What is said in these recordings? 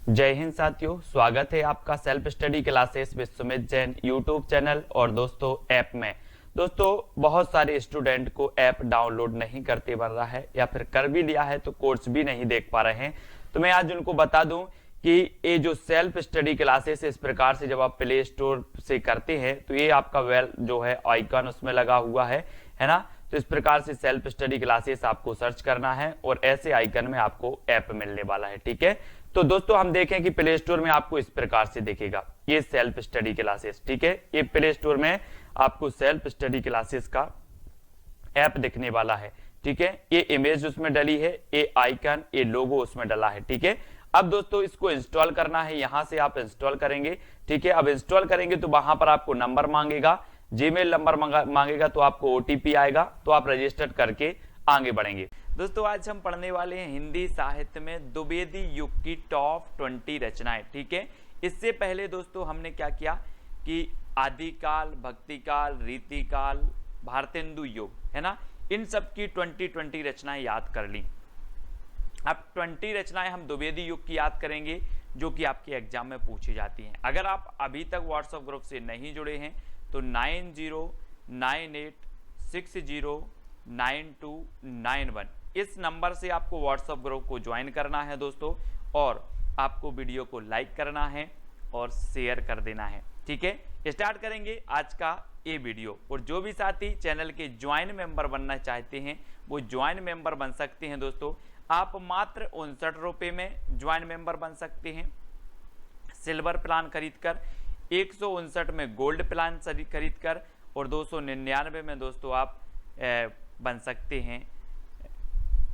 जय हिंद साथियों, स्वागत है आपका self study classes with Sumit Jain YouTube channel और दोस्तों ऐप में। दोस्तों बहुत सारे स्टूडेंट को ऐप डाउनलोड नहीं करते बन रहा है या फिर कर भी लिया है तो कोर्स भी नहीं देख पा रहे हैं। तो मैं आज उनको बता दूं कि ये जो सेल्फ स्टडी क्लासेस इस प्रकार से जब आप प्ले स्टोर से करते हैं तो ये आपका वेल जो है आइकन उसमें लगा हुआ है ना। तो इस प्रकार से सेल्फ स्टडी क्लासेस आपको सर्च करना है और ऐसे आइकन में आपको ऐप मिलने वाला है। ठीक है, तो दोस्तों हम देखें कि प्ले स्टोर में आपको इस प्रकार से दिखेगा ये सेल्फ स्टडी क्लासेस। ठीक है, ये प्ले स्टोर में आपको सेल्फ स्टडी क्लासेस का ऐप दिखने वाला है। ठीक है, ये इमेज उसमें डली है, ये आइकन, ये लोगो उसमें डला है। ठीक है, अब दोस्तों इसको इंस्टॉल करना है, यहां से आप इंस्टॉल करेंगे। ठीक है, अब इंस्टॉल करेंगे तो वहां पर आपको नंबर मांगेगा, जीमेल नंबर मांगेगा, तो आपको ओटीपी आएगा, तो आप रजिस्टर करके आगे बढ़ेंगे। दोस्तों आज हम पढ़ने वाले हैं हिंदी साहित्य में द्विवेदी युग की टॉप 20 रचनाएं। ठीक है, इससे पहले दोस्तों हमने क्या किया कि आदिकाल, भक्तिकाल, रीतिकाल, भारतेंदु युग है ना, इन सब की 20 रचनाएं याद कर ली। अब 20 रचनाएं हम द्विवेदी युग की याद करेंगे जो कि आपके एग्जाम में पूछी जाती हैं। अगर आप अभी तक व्हाट्सएप ग्रुप से नहीं जुड़े हैं तो 9098609291 इस नंबर से आपको व्हाट्सएप ग्रुप को ज्वाइन करना है दोस्तों, और आपको वीडियो को लाइक करना है और शेयर कर देना है। ठीक है, स्टार्ट करेंगे आज का ये वीडियो। और जो भी साथी चैनल के ज्वाइन मेंबर बनना चाहते हैं वो ज्वाइन मेंबर बन सकते हैं दोस्तों। आप मात्र 59 रुपये में ज्वाइन मेंबर बन सकते हैं सिल्वर प्लान खरीदकर, 159 में गोल्ड प्लान खरीदकर, और 299 में दोस्तों आप बन सकते हैं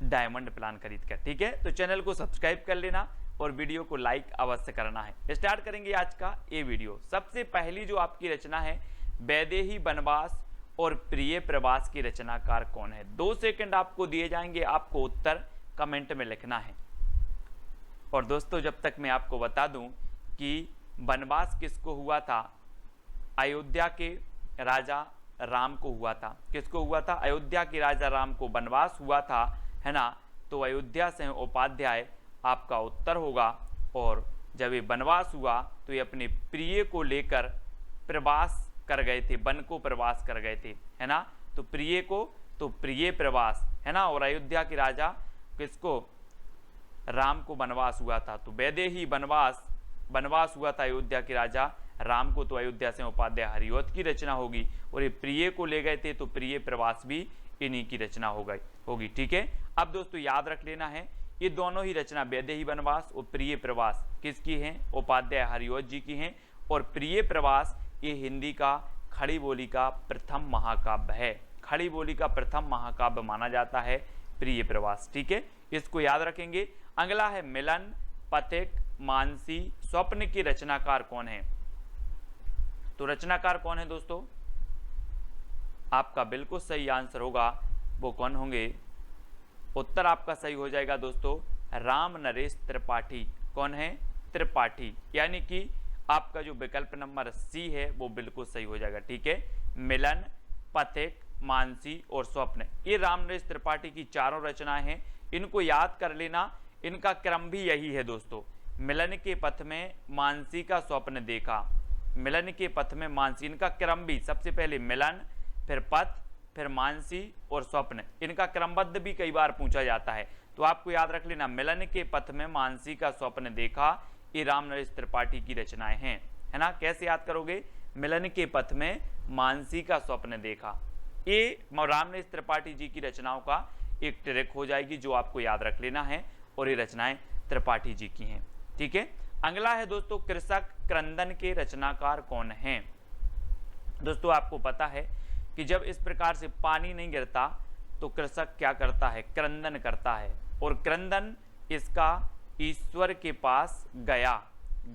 डायमंड प्लान खरीदकर। ठीक है, तो चैनल को सब्सक्राइब कर लेना और वीडियो को लाइक अवश्य करना है। स्टार्ट करेंगे आज का ये वीडियो। सबसे पहली जो आपकी रचना है वैदेही वनवास और प्रिय प्रवास की रचनाकार कौन है। 2 सेकंड आपको दिए जाएंगे, आपको उत्तर कमेंट में लिखना है। और दोस्तों जब तक मैं आपको बता दूं कि वनवास किसको हुआ था, अयोध्या के राजा राम को हुआ था। किसको हुआ था? अयोध्या के राजा राम को वनवास हुआ था, है ना। तो अयोध्या से उपाध्याय आपका उत्तर होगा। और जब ये वनवास हुआ तो ये अपने प्रिय को लेकर प्रवास कर गए थे, वन को प्रवास कर गए थे, है ना। तो प्रिय को, तो प्रिय प्रवास, है ना। और अयोध्या के राजा किसको? राम को वनवास हुआ था। तो वैदेही वनवास हुआ था अयोध्या के राजा राम को, तो अयोध्या से उपाध्याय हरिवंश की रचना होगी। और ये प्रिय को ले गए थे तो प्रिय प्रवास भी इन्हीं की रचना होगी। ठीक है, अब दोस्तों याद रख लेना है ये दोनों ही रचना वैदेही वनवास और प्रिय प्रवास किसकी हैं? उपाध्याय हरिवंश जी की हैं। और प्रिय प्रवास ये हिंदी का खड़ी बोली का प्रथम महाकाव्य है। खड़ी बोली का प्रथम महाकाव्य माना जाता है प्रिय प्रवास। ठीक है, इसको याद रखेंगे। अगला है मिलन, पथिक, मानसी, स्वप्न की रचनाकार कौन है। तो रचनाकार कौन है दोस्तों? आपका बिल्कुल सही आंसर होगा, वो कौन होंगे? उत्तर आपका सही हो जाएगा दोस्तों, राम नरेश त्रिपाठी। कौन है? त्रिपाठी। यानी कि आपका जो विकल्प नंबर सी है वो बिल्कुल सही हो जाएगा। ठीक है, मिलन, पथिक, मानसी और स्वप्न, ये राम नरेश त्रिपाठी की चारों रचनाएं हैं। इनको याद कर लेना, इनका क्रम भी यही है दोस्तों। मिलन के पथ में मानसी का स्वप्न देखा, मिलन के पथ में मानसी, इनका क्रम भी सबसे पहले मिलन, फिर पथ, फिर मानसी और स्वप्न, इनका क्रमबद्ध भी कई बार पूछा जाता है। तो आपको याद रख लेना, मिलन के पथ में मानसी का स्वप्न देखा, ये राम नरेश त्रिपाठी की रचनाएं हैं, है ना। कैसे याद करोगे? मिलन के पथ में मानसी का स्वप्न देखा, ये राम नरेश त्रिपाठी जी की रचनाओं का एक ट्रिक हो जाएगी जो आपको याद रख लेना है। और ये रचनाएं त्रिपाठी जी की हैं। ठीक है, अगला है दोस्तों कृषक क्रंदन के रचनाकार कौन हैं। दोस्तों आपको पता है कि जब इस प्रकार से पानी नहीं गिरता तो कृषक क्या करता है? क्रंदन करता है। और क्रंदन इसका ईश्वर के पास गया,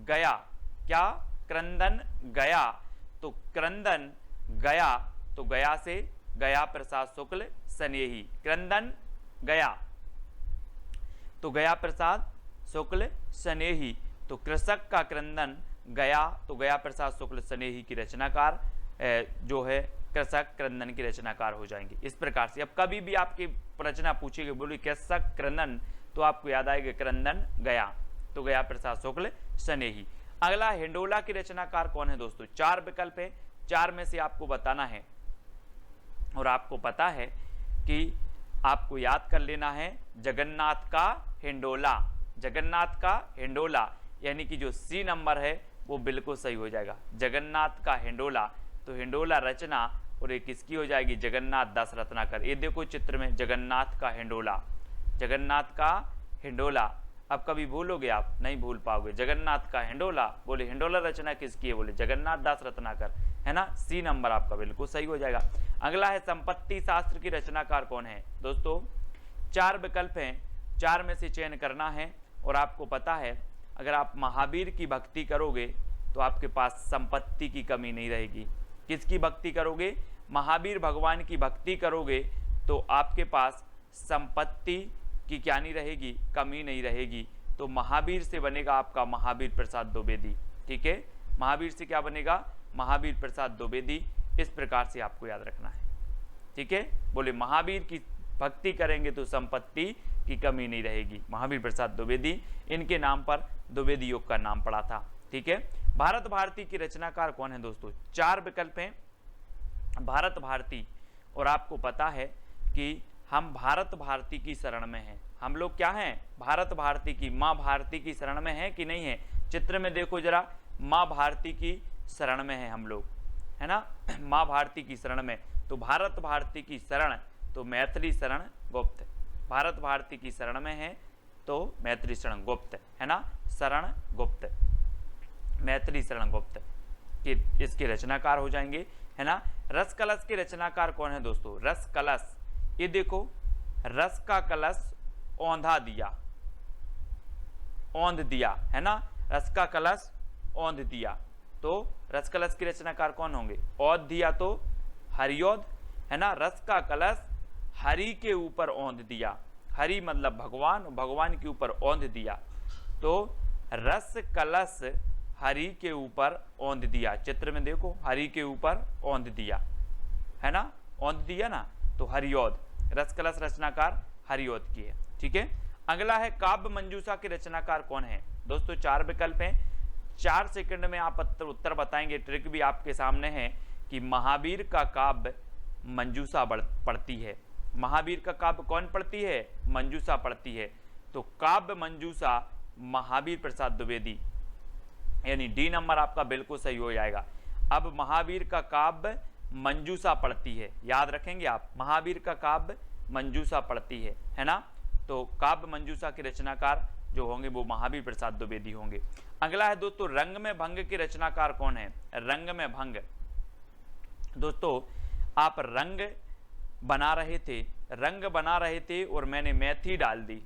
क्या? क्रंदन गया। तो क्रंदन गया, तो गया से गया प्रसाद शुक्ल स्नेही, क्रंदन गया तो गया प्रसाद शुक्ल स्नेही। तो कृषक का क्रंदन गया, तो गया प्रसाद शुक्ल स्नेही की रचनाकार जो है कृषक क्रंदन की रचनाकार हो जाएंगे। इस प्रकार से अब कभी भी आपकी रचना पूछेगी, बोली कृषक क्रंदन, तो आपको याद आएगा क्रंदन गया। तो गया प्रसाद शुक्ल स्नेही। अगला हिंडोला की रचनाकार कौन है दोस्तों? 4 विकल्प है, 4 में से आपको बताना है और आपको पता है कि आपको याद कर लेना है जगन्नाथ का हिंडोला। जगन्नाथ का हिंडोला यानी कि जो सी नंबर है वो बिल्कुल सही हो जाएगा। जगन्नाथ का हिंडोला, तो हिंडोला रचना और ये किसकी हो जाएगी? जगन्नाथ दास रत्नाकर। ये देखो चित्र में जगन्नाथ का हिंडोला, जगन्नाथ का हिंडोला। अब कभी भूलोगे आप? नहीं भूल पाओगे। जगन्नाथ का हिंडोला, बोले हिंडोला रचना किसकी है? बोले जगन्नाथ दास रत्नाकर, है ना। सी नंबर आपका बिल्कुल सही हो जाएगा। अगला है संपत्ति शास्त्र की रचनाकार कौन है? दोस्तों 4 विकल्प हैं, 4 में से चयन करना है और आपको पता है अगर आप महावीर की भक्ति करोगे तो आपके पास संपत्ति की कमी नहीं रहेगी। किसकी भक्ति करोगे? महावीर भगवान की भक्ति करोगे तो आपके पास संपत्ति की क्या नहीं रहेगी? कमी नहीं रहेगी। तो महावीर से बनेगा आपका महावीर प्रसाद द्विवेदी। ठीक है, महावीर से क्या बनेगा? महावीर प्रसाद द्विवेदी। इस प्रकार से आपको याद रखना है। ठीक है, बोले महावीर की भक्ति करेंगे तो संपत्ति की कमी नहीं रहेगी। महावीर प्रसाद द्विवेदी, इनके नाम पर द्विवेदी योग का नाम पड़ा था। ठीक है, भारत भारती की रचनाकार कौन है दोस्तों? 4 विकल्प हैं भारत भारती, और आपको पता है कि हम भारत भारती की शरण में हैं। हम लोग क्या हैं? भारत भारती की, माँ भारती की शरण में हैं कि नहीं है? चित्र में देखो जरा, माँ भारती की शरण में है हम लोग, है ना। माँ भारती की शरण में, तो भारत भारती की शरण तो मैथिली शरण गुप्त। भारत भारती की शरण में है तो मैथिली शरण गुप्त, है ना। शरण गुप्त, मैथिली शरण गुप्त कि इसके रचनाकार हो जाएंगे, है ना। रस कलश के रचनाकार कौन है दोस्तों? रस कलश, ये देखो रस का कलश औंधा दिया, औंध दिया, है ना। रस का कलश औंध दिया, तो रस कलश की रचनाकार कौन होंगे? औंध दिया तो हरिऔध, है ना। रस का कलश हरि के ऊपर औंध दिया, हरि मतलब भगवान, भगवान के ऊपर औंध दिया, तो रस कलश हरि के ऊपर औंध दिया। चित्र में देखो, हरि के ऊपर औंध दिया, है ना, औंध दिया ना, तो हरिऔध। रस कलश रचनाकार हरिऔध की है। ठीक है, अगला है काव्य मंजूषा के रचनाकार कौन है दोस्तों? 4 विकल्प हैं, 4 सेकंड में आप उत्तर बताएंगे। ट्रिक भी आपके सामने है कि महावीर का काव्य मंजूषा पढ़ती है। महावीर का काव्य कौन पढ़ती है? मंजूषा पढ़ती है। तो काव्य मंजूषा महावीर प्रसाद द्विवेदी, यानी डी नंबर आपका बिल्कुल सही हो जाएगा। अब महावीर का काव्य मंजूषा पढ़ती है, याद रखेंगे आप, महावीर का काव्य मंजूषा पढ़ती है ना। तो काव्य मंजूषा के रचनाकार जो होंगे वो महावीर प्रसाद द्विवेदी होंगे। अगला है दोस्तों रंग में भंग के रचनाकार कौन है? रंग में भंग, दोस्तों आप रंग बना रहे थे, रंग बना रहे थे और मैंने मेथी डाल दी,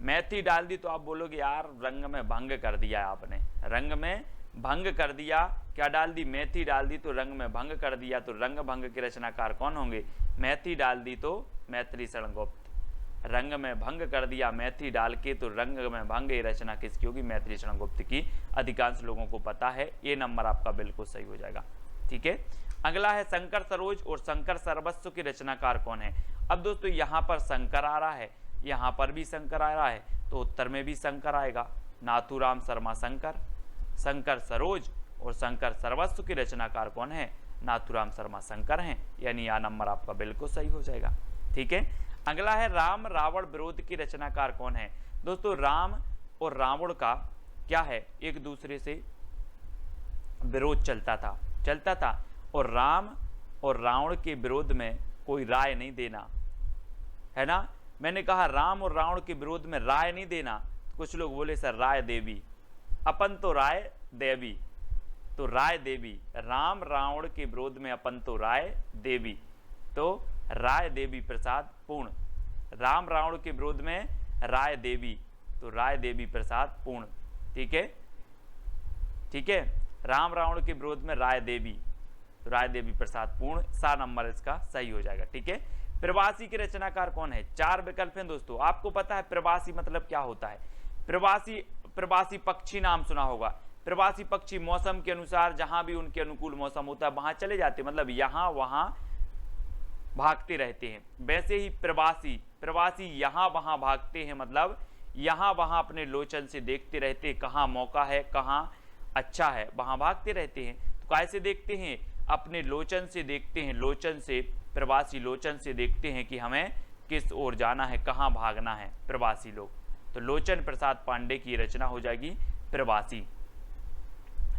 मेथी डाल दी, तो आप बोलोगे यार रंग में भंग कर दिया आपने, रंग में भंग कर दिया। क्या डाल दी? मेथी डाल दी, तो रंग में भंग कर दिया। तो रंग भंग के रचनाकार कौन होंगे? मेथी डाल दी तो मैथिली शरण गुप्त। रंग में भंग कर दिया मेथी डाल के, तो रंग में भंग ये रचना किसकी होगी? मैथिली शरण गुप्त की। अधिकांश लोगों को पता है, ये नंबर आपका बिल्कुल सही हो जाएगा। ठीक है, अगला है शंकर सरोज और शंकर सर्वस्व के रचनाकार कौन है? अब दोस्तों यहाँ पर शंकर आ रहा है, यहाँ पर भी शंकर आ रहा है, तो उत्तर में भी शंकर आएगा। नाथूराम शर्मा शंकर, शंकर सरोज और शंकर सर्वस्व के रचनाकार कौन है? नाथूराम शर्मा शंकर हैं, यानी यह नंबर आपका बिल्कुल सही हो जाएगा। ठीक है, अगला है राम रावण विरोध की रचनाकार कौन है? दोस्तों राम और रावण का क्या है? एक दूसरे से विरोध चलता था और राम और रावण के विरोध में कोई राय नहीं देना, है ना। मैंने कहा राम और रावण के विरोध में राय नहीं देना, कुछ लोग बोले सर राय देवी, अपन तो राय देवी, तो राय देवी। राम रावण के विरोध में अपन तो राय देवी, तो राय देवी प्रसाद पूर्ण। राम रावण के विरोध में राय देवी, तो राय देवी प्रसाद पूर्ण। ठीक है, ठीक है, राम रावण के विरोध में राय देवी, तो राय देवी प्रसाद पूर्ण, सा नंबर इसका सही हो जाएगा। ठीक है, प्रवासी के रचनाकार कौन है? 4 विकल्प हैं दोस्तों। आपको पता है प्रवासी मतलब क्या होता है? प्रवासी पक्षी नाम सुना होगा। प्रवासी पक्षी मौसम के अनुसार जहां भी उनके अनुकूल मौसम होता है वहां चले जाते, मतलब यहां वहां भागते रहते हैं। वैसे ही प्रवासी यहाँ वहां भागते हैं, मतलब यहाँ वहाँ अपने लोचन से देखते रहते, कहाँ मौका है, कहाँ अच्छा है, वहाँ भागते रहते हैं। तो कैसे देखते हैं? अपने लोचन से देखते हैं, लोचन से, प्रवासी लोचन से देखते हैं कि हमें किस ओर जाना है, कहाँ भागना है प्रवासी लोग। तो लोचन प्रसाद पांडे की रचना हो जाएगी प्रवासी।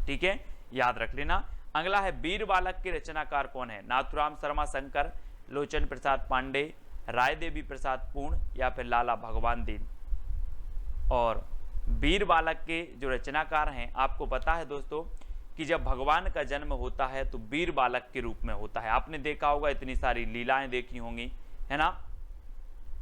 ठीक है, याद रख लेना। अगला है वीर बालक के रचनाकार कौन है? नाथुराम शर्मा शंकर, लोचन प्रसाद पांडे, राय देवी प्रसाद पूर्ण या फिर लाला भगवान दीन। और वीर बालक के जो रचनाकार हैं, आपको पता है दोस्तों कि जब भगवान का जन्म होता है तो वीर बालक के रूप में होता है। आपने देखा होगा, इतनी सारी लीलाएं देखी होंगी, है ना।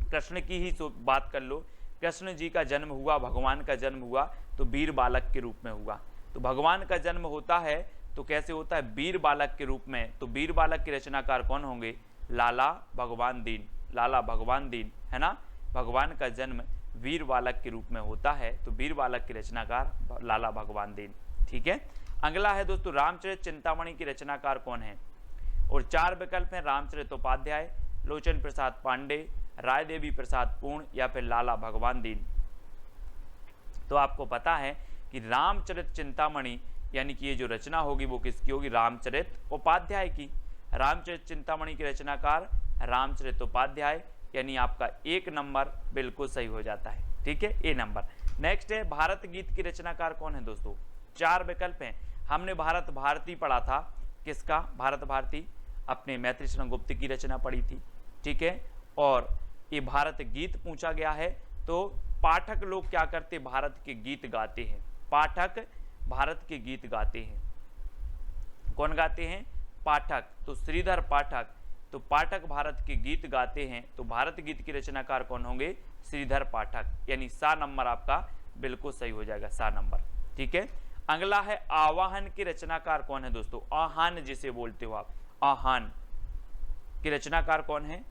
कृष्ण की ही बात कर लो, कृष्ण जी का जन्म हुआ, भगवान का जन्म हुआ तो वीर बालक के रूप में हुआ। तो भगवान का जन्म होता है तो कैसे होता है? वीर बालक के रूप में। तो वीर बालक के रचनाकार कौन होंगे? लाला भगवान दीन, लाला भगवान दीन, है ना। भगवान का जन्म वीर बालक के रूप में होता है तो वीर बालक के रचनाकार लाला भगवान दीन। ठीक है, अगला है दोस्तों रामचरित चिंतामणि की रचनाकार कौन है? और 4 विकल्प हैं, रामचरित उपाध्याय, लोचन प्रसाद पांडे, राय देवी प्रसाद पूर्ण या फिर लाला भगवान दीन। तो आपको पता है कि रामचरित चिंतामणि यानी कि ये जो रचना होगी वो किसकी होगी? रामचरित उपाध्याय की। रामचरित चिंतामणि की रचनाकार रामचरित उपाध्याय, यानी आपका 1 नंबर बिल्कुल सही हो जाता है। ठीक है, ए नंबर। नेक्स्ट है भारत गीत की रचनाकार कौन है दोस्तों? 4 विकल्प हैं। हमने भारत भारती पढ़ा था, किसका? भारत भारती, अपने मैत्री शरण गुप्त की रचना पढ़ी थी। ठीक है, और ये भारत गीत पूछा गया है तो पाठक लोग क्या करते? भारत के गीत गाते हैं। पाठक भारत के गीत गाते हैं। कौन गाते हैं? पाठक। तो श्रीधर पाठक, तो पाठक भारत के गीत गाते हैं, तो भारत गीत की रचनाकार कौन होंगे? श्रीधर पाठक, यानी सा नंबर आपका बिल्कुल सही हो जाएगा, सा नंबर। ठीक है, अगला है आवाहन की रचनाकार कौन है दोस्तों? आहान जिसे बोलते हो आप, आहान की रचनाकार कौन है?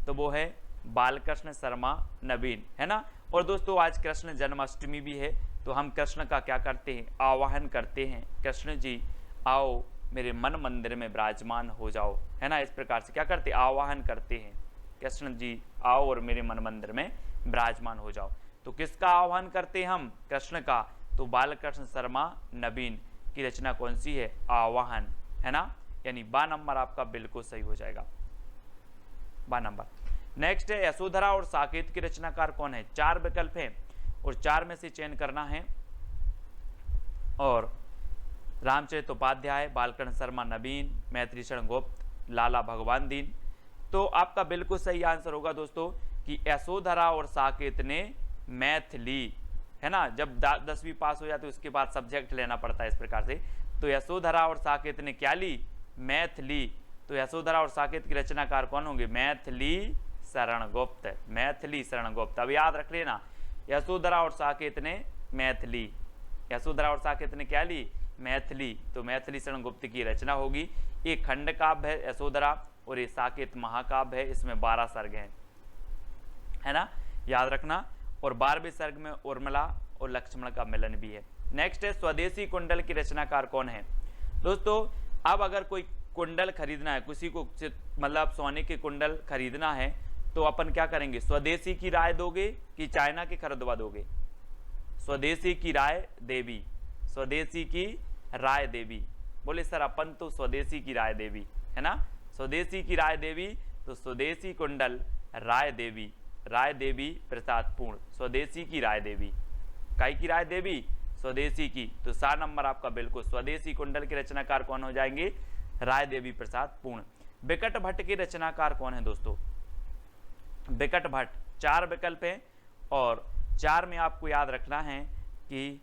तो वो है बालकृष्ण शर्मा नवीन, है ना। और दोस्तों आज कृष्ण जन्माष्टमी भी है, तो हम कृष्ण का क्या करते हैं? आवाहन करते हैं, कृष्ण जी आओ मेरे मन मंदिर में विराजमान हो जाओ, है ना। इस प्रकार से क्या करते? आवाहन करते हैं, कृष्ण जी आओ और मेरे मन मंदिर में विराजमान हो जाओ। तो किसका आह्वान करते हैं हम? कृष्ण का। तो बालकृष्ण शर्मा नवीन की रचना कौन सी है? आवाहन, है ना, यानी बा नंबर आपका बिल्कुल सही हो जाएगा, बा नंबर। नेक्स्ट है यशोधरा और साकेत की रचनाकार कौन है? 4 विकल्प हैं और 4 में से चयन करना है। और रामचरित उपाध्याय, बालकृष्ण शर्मा नवीन, मैत्री शरण गुप्त, लाला भगवान दीन। तो आपका बिल्कुल सही आंसर होगा दोस्तों कि यशोधरा और साकेत ने मैथ ली, है ना। जब 10वीं पास हो जाती है उसके बाद सब्जेक्ट लेना पड़ता है इस प्रकार से। तो यशोधरा और साकेत ने क्या ली? मैथ ली। तो यशोधरा और साकेत की रचनाकार कौन होंगे? मैथिली शरण गुप्त, मैथिली शरण गुप्त। अब याद रख लेना, यशोधरा और साकेत ने मैथिली, यशोधरा और साकेत ने क्या ली? मैथिली। तो मैथिली शरण गुप्त की रचना होगी। एक खंड काव्य है यशोधरा और ये साकेत महाकाव्य है, इसमें 12 सर्ग हैं, है ना, याद रखना। और 12वें सर्ग में उर्मिला और लक्ष्मण का मिलन भी है। नेक्स्ट है स्वदेशी कुंडल की रचनाकार कौन है? दोस्तों अब अगर कोई कुंडल खरीदना है, किसी को मतलब सोने के कुंडल खरीदना है तो अपन क्या करेंगे? स्वदेशी की राय दोगे कि चाइना के खरीदवा दोगे? स्वदेशी की राय देवी, स्वदेशी की राय देवी। बोले सर अपन तो स्वदेशी की राय देवी, है ना, स्वदेशी की राय देवी। तो स्वदेशी कुंडल राय देवी, राय देवी प्रसाद पूर्ण, स्वदेशी की राय देवी। काय की राय देवी? स्वदेशी की। तो 4 नंबर आपका बिल्कुल स्वदेशी कुंडल के रचनाकार कौन हो जाएंगे? राय देवी प्रसाद पूर्ण। बिकट भट्ट के रचनाकार कौन है दोस्तों? बिकट भट्ट। 4 विकल्प हैं और 4 में आपको याद रखना है कि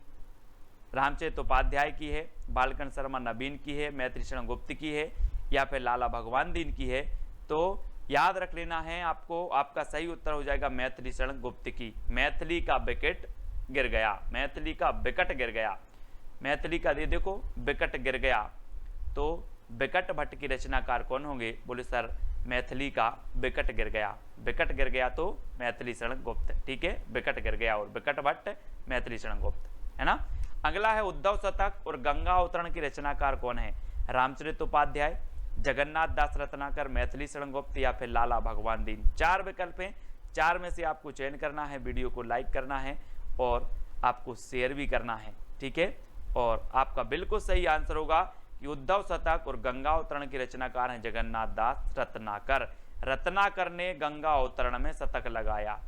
रामचरित उपाध्याय की है, बालकृष्ण शर्मा नवीन की है, मैत्री शरण गुप्त की है या फिर लाला भगवान दीन की है। तो याद रख लेना है आपको, आपका सही उत्तर हो जाएगा मैत्री शरण गुप्त की। मैथिली का विकेट गिर गया, मैथिली का विकट गिर गया, मैथिली का दे देखो विकट गिर गया। तो बिकट भट्ट की रचनाकार कौन होंगे? बोले सर मैथिली का विकट गिर गया, विकट गिर गया तो मैथिली शरण गुप्त। ठीक है, विकट गिर गया और बिकट भट्ट मैथिली शरण गुप्त, है ना। अगला है उद्धव शतक और गंगा अवतरण की रचनाकार कौन है? रामचरित उपाध्याय, जगन्नाथ दास रत्नाकर, मैथिली शरण गुप्त या फिर लाला भगवान दीन। 4 विकल्प हैं, 4 में से आपको चयन करना है, वीडियो को लाइक करना है और आपको शेयर भी करना है, ठीक है। और आपका बिल्कुल सही आंसर होगा कि उद्धव शतक और गंगा अवतरण के रचनाकार हैं जगन्नाथ दास रत्नाकर। रत्नाकर ने गंगा अवतरण में शतक लगाया,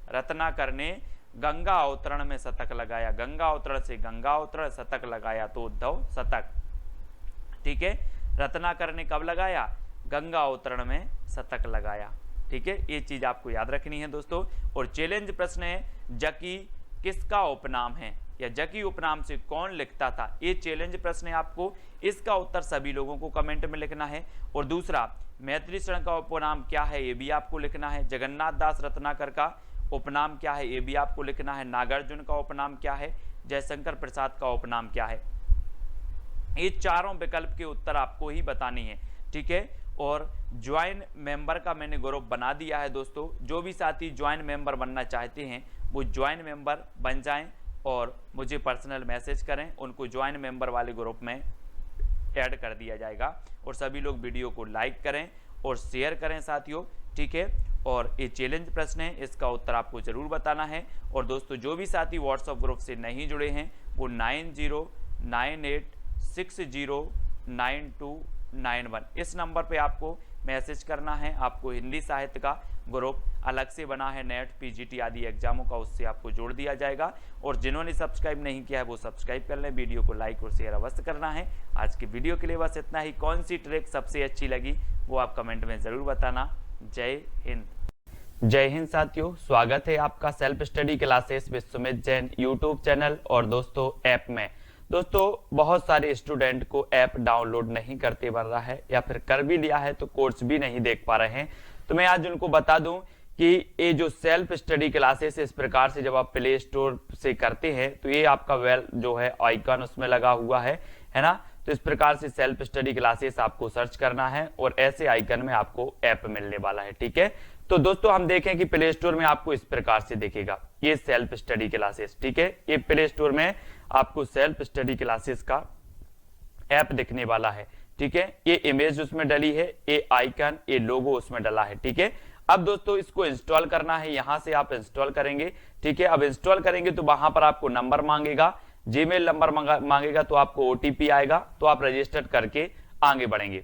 रत्नाकर ने गंगा अवतरण में शतक लगाया, गंगा अवतरण से गंगा अवतरण, शतक लगाया तो उद्धव शतक, ठीक है। रत्नाकर ने कब लगाया? गंगा अवतरण में शतक लगाया, ठीक है। ये चीज आपको याद रखनी है दोस्तों। और चैलेंज प्रश्न है, जकी किसका उपनाम है या जकी उपनाम से कौन लिखता था? ये चैलेंज प्रश्न है आपको, इसका उत्तर सभी लोगों को कमेंट में लिखना है। और दूसरा, मैत्री शरण का उपनाम क्या है, ये भी आपको लिखना है। जगन्नाथ दास रत्नाकर का उपनाम क्या है, ये भी आपको लिखना है। नागार्जुन का उपनाम क्या है, जयशंकर प्रसाद का उपनाम क्या है। ये चारों विकल्प के उत्तर आपको ही बतानी है, ठीक है। और ज्वाइन मेंबर का मैंने ग्रुप बना दिया है दोस्तों, जो भी साथी ज्वाइन मेंबर बनना चाहते हैं वो ज्वाइन मेंबर बन जाएं और मुझे पर्सनल मैसेज करें, उनको ज्वाइन मेंबर वाले ग्रुप में ऐड कर दिया जाएगा। और सभी लोग वीडियो को लाइक करें और शेयर करें साथियों, ठीक है। और ये चैलेंज प्रश्न है, इसका उत्तर आपको जरूर बताना है। और दोस्तों जो भी साथी व्हाट्सएप ग्रुप से नहीं जुड़े हैं वो 9098609291 इस नंबर पे आपको मैसेज करना है। आपको हिंदी साहित्य का ग्रुप अलग से बना है, नेट पीजीटी आदि एग्जामों का, उससे आपको जोड़ दिया जाएगा। और जिन्होंने सब्सक्राइब नहीं किया है वो सब्सक्राइब कर लें, वीडियो को लाइक और शेयर अवश्य करना है। आज की वीडियो के लिए बस इतना ही। कौन सी ट्रिक सबसे अच्छी लगी वो आप कमेंट में जरूर बताना। जय हिंद। जय हिंद साथियों, स्वागत है आपका self study classes with Sumit Jain YouTube channel और दोस्तों ऐप में। दोस्तों बहुत सारे स्टूडेंट को ऐप डाउनलोड नहीं करते बन रहा है या फिर कर भी लिया है तो कोर्स भी नहीं देख पा रहे हैं। तो मैं आज उनको बता दूं कि ये जो सेल्फ स्टडी क्लासेस इस प्रकार से जब आप प्ले स्टोर से करते हैं तो ये आपका वेल जो है आइकन उसमें लगा हुआ है ना। तो इस प्रकार से सेल्फ स्टडी क्लासेस आपको सर्च करना है और ऐसे आइकन में आपको ऐप मिलने वाला है, ठीक है। तो दोस्तों हम देखें कि प्ले स्टोर में आपको इस प्रकार से दिखेगा ये सेल्फ स्टडी क्लासेस, ठीक है। ये प्ले स्टोर में आपको सेल्फ स्टडी क्लासेस का ऐप दिखने वाला है, ठीक है। ये इमेज उसमें डली है, ये आइकन, ये लोगो उसमें डला है, ठीक है। अब दोस्तों इसको इंस्टॉल करना है, यहां से आप इंस्टॉल करेंगे, ठीक है। अब इंस्टॉल करेंगे तो वहां पर आपको नंबर मांगेगा, जीमेल नंबर मांगेगा, तो आपको ओटीपी आएगा, तो आप रजिस्टर करके आगे बढ़ेंगे।